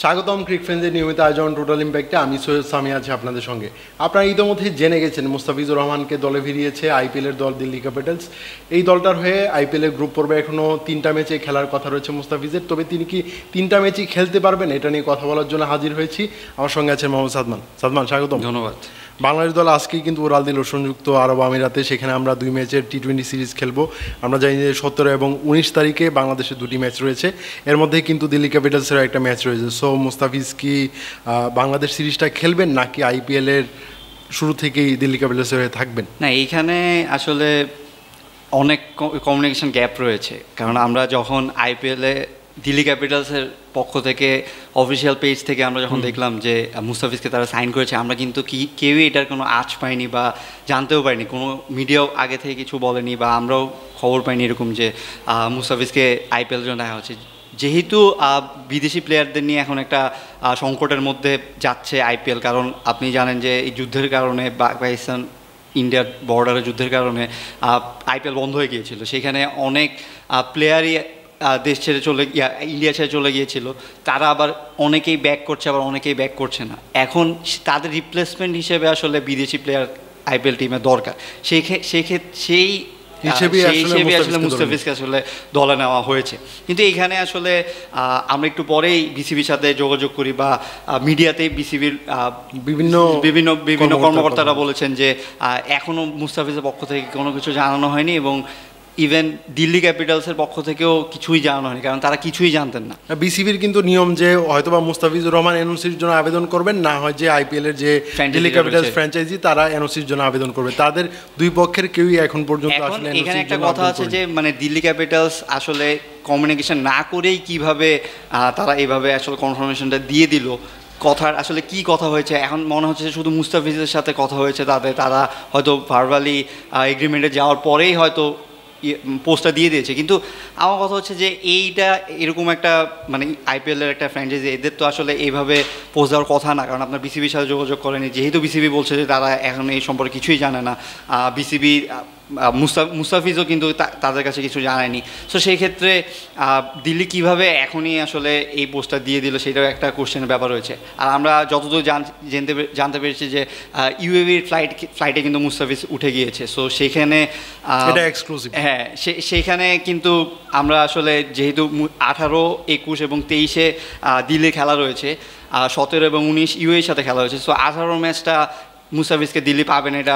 স্বাগতম ক্রিক ফ্রেন্ডসের নিয়মিত আয়োজন টোটাল ইম্প্যাক্টে। আমি সৈয়দ সামি আছি আপনাদের সঙ্গে। আপনারা ইতিমধ্যে জেনে গেছেন মুস্তাফিজুর রহমানকে দলে ফিরিয়েছে আইপিএলের দল দিল্লি ক্যাপিটালস। এই দলটার হয়ে আইপিএলের গ্রুপ পর্বে এখনও 3টা ম্যাচে খেলার কথা রয়েছে মুস্তাফিজের। তবে তিনি কি 3টা ম্যাচই খেলতে পারবেন, এটা নিয়ে কথা বলার জন্য হাজির হয়েছি। আমার সঙ্গে আছেন মোহাম্মদ সাদমান। সাদমান, স্বাগতম। ধন্যবাদ। বাংলাদেশ দল আজকেই কিন্তু উড়াল দিল সংযুক্ত আরব আমিরাতে। সেখানে আমরা 2 ম্যাচের টি-20 সিরিজ খেলবো। আমরা জানি যে 17 এবং 19 তারিখে বাংলাদেশের 2টি ম্যাচ রয়েছে, এর মধ্যে কিন্তু দিল্লি ক্যাপিটালসেরও একটা ম্যাচ রয়েছে। সো মুস্তাফিজ কি বাংলাদেশ সিরিজটা খেলবেন নাকি আইপিএলের শুরু থেকেই দিল্লি ক্যাপিটালসের হয়ে থাকবেন? না, এইখানে আসলে অনেক কমিউনিকেশন গ্যাপ রয়েছে, কারণ আমরা যখন আইপিএলে দিল্লি ক্যাপিটালসের পক্ষ থেকে অফিসিয়াল পেজ থেকে আমরা যখন দেখলাম যে মুস্তাফিজকে তারা সাইন করেছে, আমরা কিন্তু কেউই এটার কোনো আঁচ পাইনি বা জানতেও পারিনি, কোনো মিডিয়াও আগে থেকে কিছু বলেনি বা আমরাও খবর পাইনি এরকম যে মুস্তাফিজকে আইপিএলের জন্য দেখা হচ্ছে। যেহেতু বিদেশি প্লেয়ারদের নিয়ে এখন একটা সংকটের মধ্যে যাচ্ছে আইপিএল, কারণ আপনি জানেন যে এই যুদ্ধের কারণে পাকিস্তান ইন্ডিয়ার বর্ডারের যুদ্ধের কারণে আইপিএল বন্ধ হয়ে গিয়েছিল। সেখানে অনেক প্লেয়ারই দেশ ছেড়ে ইন্ডিয়া ছেড়ে চলে গিয়েছিল। তারা আবার অনেকেই ব্যাক করছে, আবার অনেকেই ব্যাক করছে না। এখন তাদের রিপ্লেসমেন্ট হিসেবে আসলে বিদেশি প্লেয়ার আইপিএল টিমে দরকার। সেই হিসেবে আসলে মুস্তাফিজকে আসলে দলে নেওয়া হয়েছে। কিন্তু এইখানে আসলে আমরা একটু পরেই বিসিবির সাথে যোগাযোগ করি বা মিডিয়াতেই বিসিবির বিভিন্ন কর্মকর্তারা বলেছেন যে এখনও মুস্তাফিজের পক্ষ থেকে কোনো কিছু জানানো হয়নি এবং ইভেন দিল্লি ক্যাপিটালসের পক্ষ থেকেও কিছুই জানানো হয়নি, কারণ তারা কিছুই জানতেন না। বিসিবির কিন্তু নিয়ম যে হয়তোবা মুস্তাফিজুর রহমান এনওসির জন্য আবেদন করবেন, না হয় যে আইপিএলের যে দিল্লি ক্যাপিটালস ফ্র্যাঞ্চাইজি তারা এনওসির জন্য আবেদন করবে। তাদের দুই পক্ষের কেউই এখন পর্যন্ত আসলে এখানে একটা কথা আছে যে মানে দিল্লি ক্যাপিটালস আসলে কমিউনিকেশন না করেই কিভাবে তারা এইভাবে আসলে কনফার্মেশনটা দিয়ে দিল। কথার আসলে কি কথা হয়েছে এখন মনে হচ্ছে শুধু মুস্তাফিজের সাথে কথা হয়েছে, তারা হয়তো ভার্বালি এগ্রিমেন্টে যাওয়ার পরেই হয়তো পোস্টটা দিয়ে দিয়েছে। কিন্তু আমার কথা হচ্ছে যে এইটা এরকম একটা মানে আইপিএলের একটা ফ্র্যাঞ্চাইজি, এদের তো আসলে এইভাবে পোস্ট দেওয়ার কথা না, কারণ আপনার বিসিবির সাথে যোগাযোগ করেনি। যেহেতু বিসিবি বলছে যে তারা এখন এই সম্পর্কে কিছুই জানে না, বিসিবি মুস্তাফিজও কিন্তু তাদের কাছে কিছু জানায়নি। সো সেই ক্ষেত্রে দিল্লি কীভাবে এখনই আসলে এই পোস্টটা দিয়ে দিল, সেটাও একটা কোশ্চেনের ব্যাপার রয়েছে। আর আমরা যতদূর জানতে পেরেছি যে ইউএভির ফ্লাইটে কিন্তু মুস্তাফিজ উঠে গিয়েছে। সো সেইখানে হ্যাঁ, সেইখানে কিন্তু আমরা আসলে যেহেতু 18, 21 এবং 23-এ দিল্লির খেলা রয়েছে, 17 এবং 19 ইউএর সাথে খেলা হয়েছে। সো 18 ম্যাচটা মুস্তাফিজকে দিল্লি পাবেন, এটা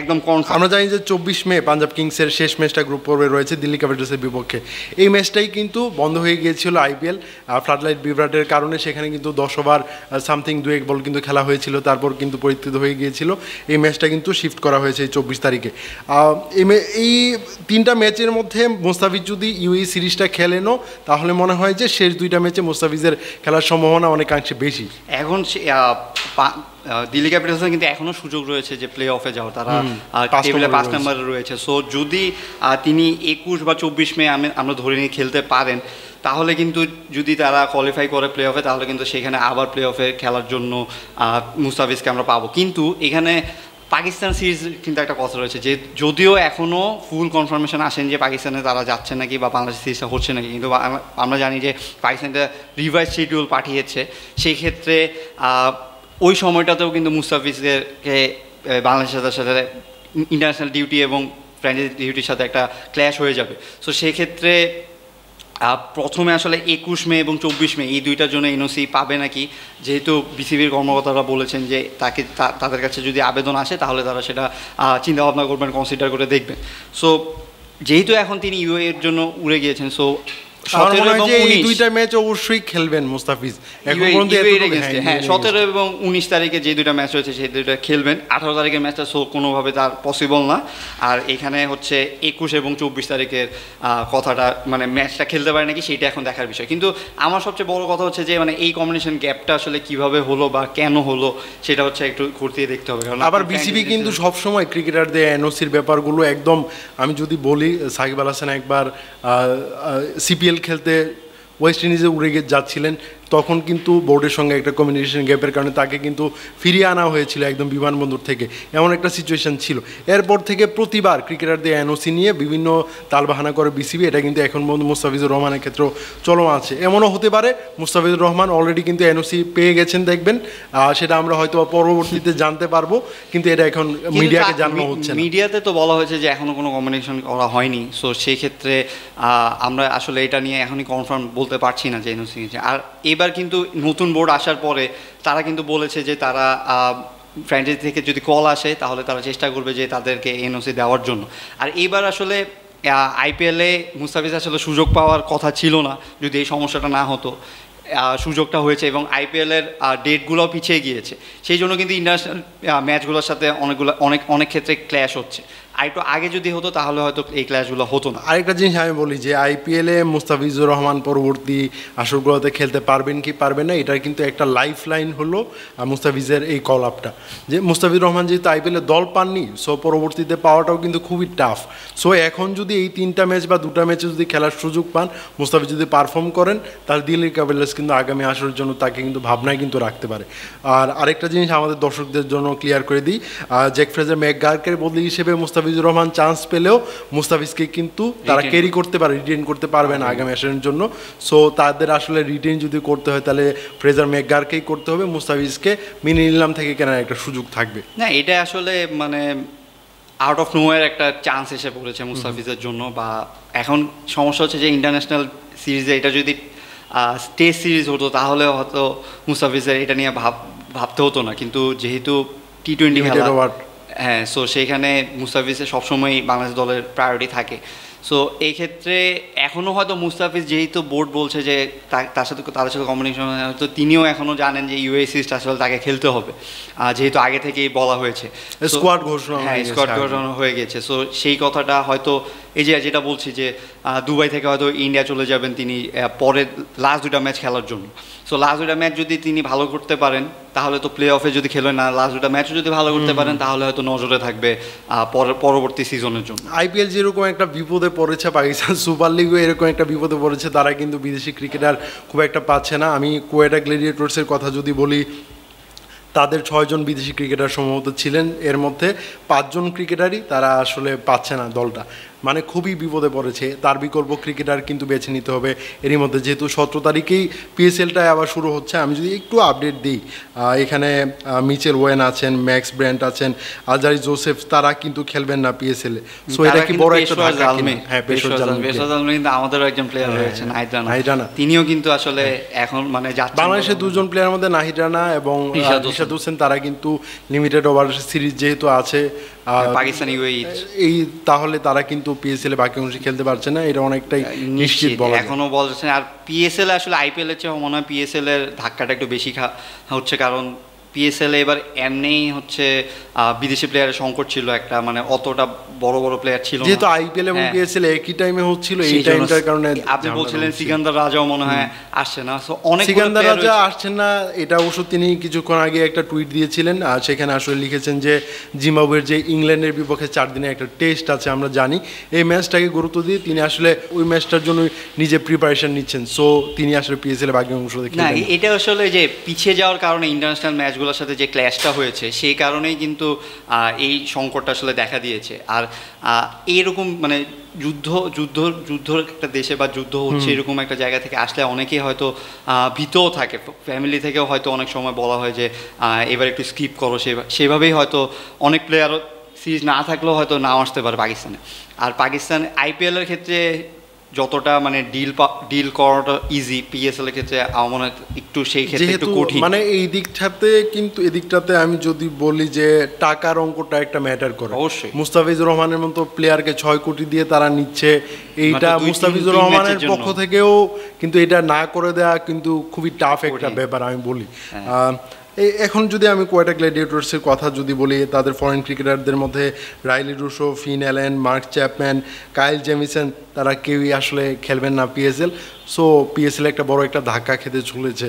একদম কনফার্ম। আমরা জানি যে 24 মে পাঞ্জাব কিংসের শেষ ম্যাচটা গ্রুপ পর্বে রয়েছে দিল্লি ক্যাপিটালসের বিপক্ষে। এই ম্যাচটাই কিন্তু বন্ধ হয়ে গিয়েছিল আইপিএল ফ্লাডলাইট বিভ্রাটের কারণে। সেখানে কিন্তু 10 ওভার সামথিং 2-1 বল কিন্তু খেলা হয়েছিল, তারপর কিন্তু পরিস্থিতি হয়ে গিয়েছিল। এই ম্যাচটা কিন্তু শিফট করা হয়েছে এই 24 তারিখে। এই 3টা ম্যাচের মধ্যে মুস্তাফিজ যদি ইউএই সিরিজটা খেলেনও, তাহলে মনে হয় যে শেষ 2টা ম্যাচে মুস্তাফিজের খেলার সম্ভাবনা অনেকাংশে বেশি। এখন দিল্লি ক্যাপিটালসের কিন্তু এখনও সুযোগ রয়েছে যে প্লে অফে যাওয়ার, তারা টেবিলে 5 নম্বরে রয়েছে। সো যদি তিনি 21 বা 24 মে আমরা ধরে নিয়ে খেলতে পারেন, তাহলে কিন্তু যদি তারা কোয়ালিফাই করে প্লে অফে, তাহলে কিন্তু সেখানে আবার প্লে অফে খেলার জন্য মুস্তাফিজকে আমরা পাবো। কিন্তু এখানে পাকিস্তান সিরিজ কিন্তু একটা কথা রয়েছে যে যদিও এখনও ফুল কনফার্মেশন আসেন যে পাকিস্তানে তারা যাচ্ছে নাকি বা বাংলাদেশ সিরিজটা হচ্ছে নাকি, কিন্তু আমরা জানি যে পাকিস্তানটা রিভাইজ শিডিউল পাঠিয়েছে। সেই ক্ষেত্রে ওই সময়টাতেও কিন্তু মুস্তাফিজকে বাংলাদেশের সাথে ইন্টারন্যাশনাল ডিউটি এবং ফ্র্যাঞ্চাইজি ডিউটির সাথে একটা ক্ল্যাশ হয়ে যাবে। সো সেক্ষেত্রে প্রথমে আসলে 21 মে এবং 24 মে এই 2টার জন্য এনওসি পাবে নাকি, যেহেতু বিসিবির কর্মকর্তারা বলেছেন যে তাদের কাছে যদি আবেদন আসে তাহলে তারা সেটা চিন্তাভাবনা করবেন, কনসিডার করে দেখবেন। সো যেহেতু এখন তিনি ইউএ এর জন্য উড়ে গিয়েছেন, সো 2টা ম্যাচ অবশ্যই খেলবেন মুস্তাফিজ। হ্যাঁ, 17 এবং 19 তারিখে যে 2টা ম্যাচ রয়েছে সেই 2টা খেলবেন। 18 তারিখের ম্যাচটা কোনোভাবে তার পসিবল না। আর এখানে হচ্ছে 21 এবং 24 তারিখের কথাটা মানে ম্যাচটা খেলতে পারে নাকি সেটা এখন দেখার বিষয়। কিন্তু আমার সবচেয়ে বড় কথা হচ্ছে যে মানে এই কম্বিনেশন গ্যাপটা আসলে কিভাবে হলো বা কেন হলো সেটা হচ্ছে একটু ঘুরতে দেখতে হবে। কারণ আবার বিসিবি কিন্তু সবসময় ক্রিকেটারদের এনওসির ব্যাপারগুলো একদম, আমি যদি বলি সাকিব আল হাসান একবার সিপিএল খেলতে ওয়েস্ট ইন্ডিজে উড়ে যাচ্ছিলেন, তখন কিন্তু বোর্ডের সঙ্গে একটা কমিউনিকেশন গ্যাপের কারণে তাকে কিন্তু ফিরিয়ে আনা হয়েছিল একদম বিমানবন্দর থেকে, এমন একটা সিচুয়েশন ছিল। এরপর থেকে প্রতিবার ক্রিকেটারদের এনওসি নিয়ে বিভিন্ন তালবাহানা করে বিসিবি, এটা কিন্তু এখন পর্যন্ত মুস্তাফিজুর রহমানের ক্ষেত্রেও চলমান আছে। এমনও হতে পারে মুস্তাফিজুর রহমান অলরেডি কিন্তু এনওসি পেয়ে গেছেন, দেখবেন সেটা আমরা হয়তো পরবর্তীতে জানতে পারবো, কিন্তু এটা এখন মিডিয়াকে জানানো হচ্ছে না। মিডিয়াতে তো বলা হয়েছে যে এখনো কোনো কমিউনিকেশন করা হয়নি, সো সেই ক্ষেত্রে আমরা আসলে এটা নিয়ে এখনই কনফার্ম বলতে পারছি না যে এনওসি নিয়েছে। আর এবার কিন্তু নতুন বোর্ড আসার পরে তারা কিন্তু বলেছে যে তারা ফ্র্যাঞ্চাইজি থেকে যদি কল আসে তাহলে তারা চেষ্টা করবে যে তাদেরকে এনওসি দেওয়ার জন্য। আর এইবার আসলে আইপিএলে মুস্তাফিজ আসলে সুযোগ পাওয়ার কথা ছিল না যদি এই সমস্যাটা না হতো, সুযোগটা হয়েছে এবং আইপিএলের ডেটগুলোও পিছিয়ে গিয়েছে, সেই জন্য কিন্তু ইন্টারন্যাশনাল ম্যাচগুলোর সাথে অনেক ক্ষেত্রে ক্ল্যাশ হচ্ছে। আর একটু আগে যদি হতো তাহলে হয়তো এই ক্ল্যাশগুলো হতো না। আরেকটা জিনিস আমি বলি যে আইপিএলে মুস্তাফিজুর রহমান পরবর্তী আসরগুলোতে খেলতে পারবেন কি পারবেন না, এটার কিন্তু একটা লাইফ লাইন হলো মুস্তাফিজের এই কল আপটা, যে মুস্তাফিজুর রহমান যেহেতু আইপিএলে দল পাননি, সো পরবর্তীতে পাওয়াটাও কিন্তু খুবই টাফ। সো এখন যদি এই 3টা ম্যাচ বা 2টা ম্যাচে যদি খেলার সুযোগ পান, মুস্তাফিজ যদি পারফর্ম করেন, তাহলে দিল্লি ক্যাপিটালস কিন্তু আগামী আসরের জন্য তাকে কিন্তু ভাবনায় কিন্তু রাখতে পারে। আর আরেকটা জিনিস আমাদের দর্শকদের জন্য ক্লিয়ার করে দিই, জ্যাক ফ্রেজার ম্যাকগার্কের বদলি হিসেবে মুস্তাফিজুর রহমান চান্স পেলেও মুস্তাফিজকে কিন্তু তারা ক্যারি করতে পারে, রিটেন করতে পারবে না আগামী আসরের জন্য। সো তাদের আসলে রিটেন যদি করতে হয় তাহলে ফ্রেজার ম্যাকগার্কেই করতে হবে, মুস্তাফিজকে মিনি নিলাম থেকে কেনার একটা সুযোগ থাকবে না। এটা আসলে মানে আউট অফ নোওয়্যার একটা চান্স এসে পড়েছে মুস্তাফিজের জন্য। বা এখন সমস্যা হচ্ছে যে ইন্টারন্যাশনাল সিরিজে এটা যদি টেস্ট সিরিজ হতো তাহলে হয়তো মুস্তাফিজের এটা নিয়ে ভাবতে হতো না, কিন্তু যেহেতু টি-20 খেলা, হ্যাঁ, সো সেইখানে মুস্তাফিজের সবসময় বাংলাদেশ দলের প্রায়োরিটি থাকে। সো এই ক্ষেত্রে এখনও হয়তো মুস্তাফিজ যেহেতু বোর্ড বলছে যে তাদের সাথে কম্বিনেশন, হয়তো তিনিও এখনও জানেন যে ইউএই সিরিজটা আসলে তাকে খেলতে হবে, যেহেতু আগে থেকেই বলা হয়েছে, স্কোয়াড ঘোষণা, হ্যাঁ স্কোয়াড ঘোষণা হয়ে গেছে। সো সেই কথাটা হয়তো এই যে যেটা বলছি যে দুবাই থেকে হয়তো ইন্ডিয়া চলে যাবেন তিনি পরে লাস্ট 2টা ম্যাচ খেলার জন্য। সো লাস্ট 2টা ম্যাচ যদি তিনি ভালো করতে পারেন তাহলে তো প্লে অফে যদি খেলেন না, লাস্ট 2টা ম্যাচও যদি ভালো করতে পারেন তাহলে হয়তো নজরে থাকবে পরবর্তী সিজনের জন্য। আইপিএল যেরকম একটা বিপদে পড়েছে, পাকিস্তান সুপার লিগও এরকম একটা বিপদে পড়েছে, তারা কিন্তু বিদেশি ক্রিকেটার খুব একটা পাচ্ছে না। আমি কোয়েটা গ্ল্যাডিয়েটর্সের কথা যদি বলি, তাদের 6 জন বিদেশি ক্রিকেটার সম্ভবত ছিলেন, এর মধ্যে 5 জন ক্রিকেটারই তারা আসলে পাচ্ছে না দলটা, মানে খুবই বিপদে পড়েছে। তার বিকল্প ক্রিকেটার কিন্তু বেছে নিতে হবে এরই মধ্যে, যেহেতু 17 তারিখেই পিএসএলটাই আবার শুরু হচ্ছে। আমি যদি একটু আপডেট দিই, এখানে মিচেল ওয়েন আছেন, ম্যাক্স ব্র্যান্ট আছেন, আলজারি জোসেফ, তারা কিন্তু খেলবেন না পিএসএল এ। সো এটা কি বড় একটা ধাক্কা? হ্যাঁ, পেশোয়ার জালমি কিন্তু আমাদেরও একজন প্লেয়ার রয়েছে নাহিদ রানা, তিনিও কিন্তু আসলে এখন মানে বাংলাদেশের 2 জন প্লেয়ারের মধ্যে নাহিদ রানা এবং রিশাদ হোসেন, তারা কিন্তু লিমিটেড ওভার সিরিজ যেহেতু আছে পাকিস্তানি এই, তাহলে তারা কিন্তু পিএসএল এ বাকি অংশে খেলতে পারছে না, এটা অনেকটাই নিশ্চিত বলা এখনো বলছেন। আর পিএসএল আসলে আইপিএল এর চেয়ে মনে হয় পিএসএল এর ধাক্কাটা একটু বেশি হচ্ছে, কারণ পিএসএল এবার এমনিই হচ্ছে বিদেশি প্লেয়ারের সংকট ছিল একটা, মানে অতটা বড় বড় প্লেয়ার ছিল না, যেহেতু আইপিএল এবং পিএসএল একই টাইমে হচ্ছিল, এই টাইমটার কারণে। আপনি বলছিলেন সিকান্দার রাজাও মনে হয় আসছে না, সো অনেক সিকান্দার রাজা আসছেন না, এটা অবশ্য তিনি কিছুক্ষণ আগে একটা টুইট দিয়েছিলেন, আর সেখানে আসলে লিখেছেন যে জিম্বাবুয়ের যে ইংল্যান্ডের বিপক্ষে 4 দিনের একটা টেস্ট আছে, আমরা জানি এই ম্যাচটাকে গুরুত্ব দিয়ে তিনি আসলে ওই ম্যাচটার জন্য নিজে প্রিপারেশন নিচ্ছেন। সো তিনি আসলে পিএসএল এর বাকি অংশ দেখে না, এটা আসলে যে পিছিয়ে যাওয়ার কারণে ইন্টারন্যাশনাল ম্যাচগুলোর সাথে যে ক্ল্যাশটা হয়েছে সেই কারণেই কিন্তু এই সংকটটা আসলে দেখা দিয়েছে। আর এইরকম মানে যুদ্ধর একটা দেশে বা যুদ্ধ হচ্ছে এরকম একটা জায়গা থেকে আসলে অনেকেই হয়তো ভীতও থাকে, ফ্যামিলি থেকেও হয়তো অনেক সময় বলা হয় যে এবার একটু স্কিপ করো, সেভাবেই হয়তো অনেক প্লেয়ারও সিরিজ না থাকলেও হয়তো নাও আসতে পারে পাকিস্তানে। আর পাকিস্তান আইপিএলের ক্ষেত্রে যতটা মানে ডিল করাটা ইজি, পিএসএল এর ক্ষেত্রে আমার মনে হয় একটু সেই ক্ষেত্রে একটু কঠিন। মানে এই দিকটাতে কিন্তু এদিকটাতে আমি যদি বলি যে টাকার অঙ্কটা একটা ম্যাটার করে অবশ্যই। মুস্তাফিজুর রহমানের মতো প্লেয়ারকে 6 কোটি দিয়ে তারা নিচ্ছে, এইটা মুস্তাফিজুর রহমানের পক্ষ থেকেও কিন্তু এটা না করে দেওয়া কিন্তু খুবই টাফ একটা ব্যাপার আমি বলি। এখন যদি আমি কোয়েটা গ্ল্যাডিয়েটর্সের কথা যদি বলি, তাদের ফরেন ক্রিকেটারদের মধ্যে Rilee Rossouw, Finn Allen, Mark Chapman, Kyle Jamieson, তারা কেউই আসলে খেলবেন না পিএসএল। সো পিএসএল একটা বড় একটা ধাক্কা খেতে চলেছে।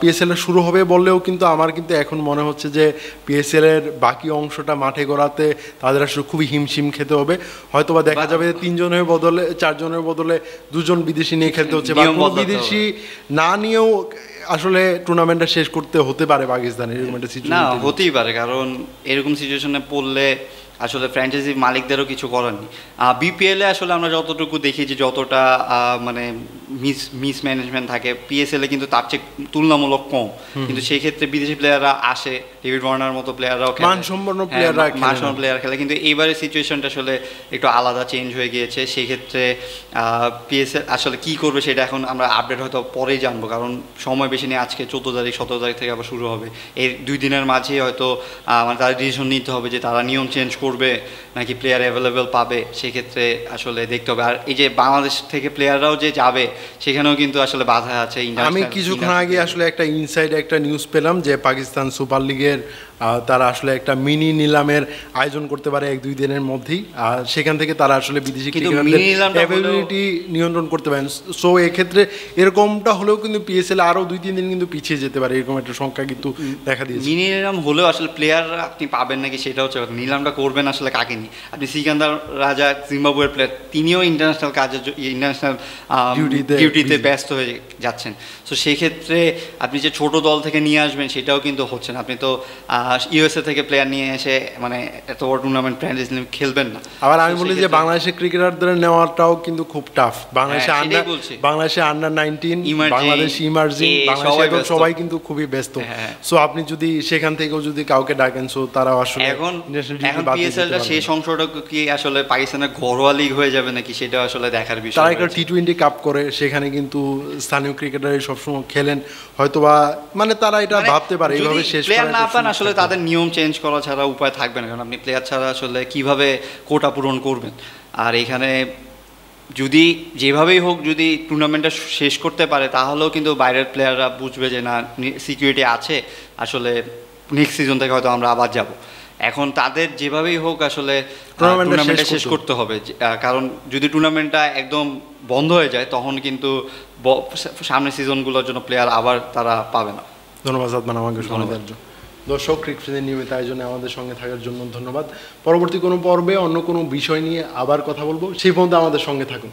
পিএসএল শুরু হবে বললেও কিন্তু আমার কিন্তু এখন মনে হচ্ছে যে পিএসএলের বাকি অংশটা মাঠে গড়াতে তাদের আসলে খুবই হিমশিম খেতে হবে। হয়তো বা দেখা যাবে 3 জনের বদলে 4 জনের বদলে 2 জন বিদেশি নিয়ে খেলতে হচ্ছে, বা কোনো বিদেশি না নিয়েও আসলে টুর্নামেন্টটা শেষ করতে হতে পারে পাকিস্তানের এরকম একটা না সিচুয়েশন? হতেই পারে, কারণ এরকম সিচুয়েশনে পড়লে আসলে ফ্র্যাঞ্চাইজি মালিকদেরও কিছু করার নেই। বিপিএলে আসলে আমরা যতটুকু দেখি যে যতটা মানে মিসম্যানেজমেন্ট থাকে, পিএসএলে কিন্তু তার চেয়ে তুলনামূলক কম। কিন্তু সেই ক্ষেত্রে বিদেশি প্লেয়াররা আসে, ডেভিড ওয়ার্নার মতো প্লেয়াররাও মানসম্পন্ন প্লেয়ার খেলে, কিন্তু এইবারের সিচুয়েশনটা আসলে একটু আলাদা, চেঞ্জ হয়ে গিয়েছে। সেই ক্ষেত্রে পিএসএল আসলে কি করবে সেটা এখন আমরা আপডেট হয়তো পরেই জানবো, কারণ সময় বেশি নেই। আজকে 14 তারিখ 17 তারিখ থেকে আবার শুরু হবে। এই 2 দিনের মাঝেই হয়তো মানে তাদের ডিসিশন নিতে হবে যে তারা নিয়ম চেঞ্জ করবে নাকি প্লেয়ার অ্যাভেলেবেল পাবে। সেক্ষেত্রে আসলে দেখতে হবে। আর এই যে বাংলাদেশ থেকে প্লেয়াররাও যে যাবে, সেখানেও কিন্তু আসলে বাধা আছে। আমি কিছুক্ষণ আগে আসলে একটা ইনসাইড একটা নিউজ পেলাম যে পাকিস্তান সুপার লিগের তারা আসলে একটা মিনি নিলামের আয়োজন করতে পারে 1-2 দিনের মধ্যেই। আর সেখান থেকে তারা আসলে বিদেশি ক্রিকেটারদের অ্যাভেলেবিলিটি নিয়ন্ত্রণ করতে পারেন। সো এক্ষেত্রে এরকমটা হলেও কিন্তু পিএসএল আরও 2-3 দিন কিন্তু পিছিয়ে যেতে পারে, এরকম একটা সংখ্যা কিন্তু দেখা দিয়েছে। মিনি নিলাম হলেও আসলে প্লেয়ার আপনি পাবেন নাকি সেটা হচ্ছে নিলামটা করবেন আসলে কাকে নিয়ে। আপনি সিকান্দার রাজা জিম্বাবুয়ের প্লেয়ার, তিনিও ইন্টারন্যাশনাল কাজের ইন্টারন্যাশনাল ডিউটিতে ব্যস্ত হয়ে যাচ্ছেন। সো সেই ক্ষেত্রে আপনি যে ছোট দল থেকে নিয়ে আসবেন সেটাও কিন্তু হচ্ছে না। আপনি তো ইউএসএ থেকে প্লেয়ার নিয়ে এসে মানে এত বড় টুর্নামেন্ট ফ্র্যাঞ্চাইজি খেলবেন না। আবার আমি বলি যে বাংলাদেশের ক্রিকেটারদের নেওয়াটাও কিন্তু খুব টাফ। বাংলাদেশে আন্ডার 19, বাংলাদেশ ইমার্জিং, বাংলাদেশে সবাই কিন্তু খুবই ব্যস্ত। সো আপনি যদি সেখান থেকেও যদি কাউকে ডাকেন, সো তারা আসলে এখন পিএসএলটা শেষ অংশটা কি আসলে পাকিস্তানের ঘরোয়া লিগ হয়ে যাবে নাকি সেটা আসলে দেখার বিষয়। তারা একটা টি20 কাপ করে, সেখানে কিন্তু স্থানীয় ক্রিকেটাররা সবসময় খেলেন, হয়তোবা মানে তারা এটা ভাবতে পারে এইভাবে শেষ প্লেয়ার না পান আসলে তাদের নিয়ম চেঞ্জ করা ছাড়া উপায় থাকবে না, কারণ আপনি প্লেয়ার ছাড়া আসলে কিভাবে কোটা পূরণ করবেন। আর এখানে যদি যেভাবেই হোক যদি টুর্নামেন্টটা শেষ করতে পারে, তাহলেও কিন্তু বাইরের প্লেয়াররা বুঝবে যে না, সিকিউরিটি আছে, আসলে নেক্সট সিজন থেকে হয়তো আমরা আবার যাব। এখন তাদের যেভাবেই হোক আসলে টুর্নামেন্টটা শেষ করতে হবে, কারণ যদি টুর্নামেন্টটা একদম বন্ধ হয়ে যায় তখন কিন্তু সামনের সিজনগুলোর জন্য প্লেয়ার আবার তারা পাবে না। ধন্যবাদ সাদমান আমাকে সময় দেওয়ার জন্য। দর্শক, ক্রিকেটের নিয়মিত আয়োজনে আমাদের সঙ্গে থাকার জন্য ধন্যবাদ। পরবর্তী কোনো পর্বে অন্য কোনো বিষয় নিয়ে আবার কথা বলবো, সেই পর্যন্ত আমাদের সঙ্গে থাকুন।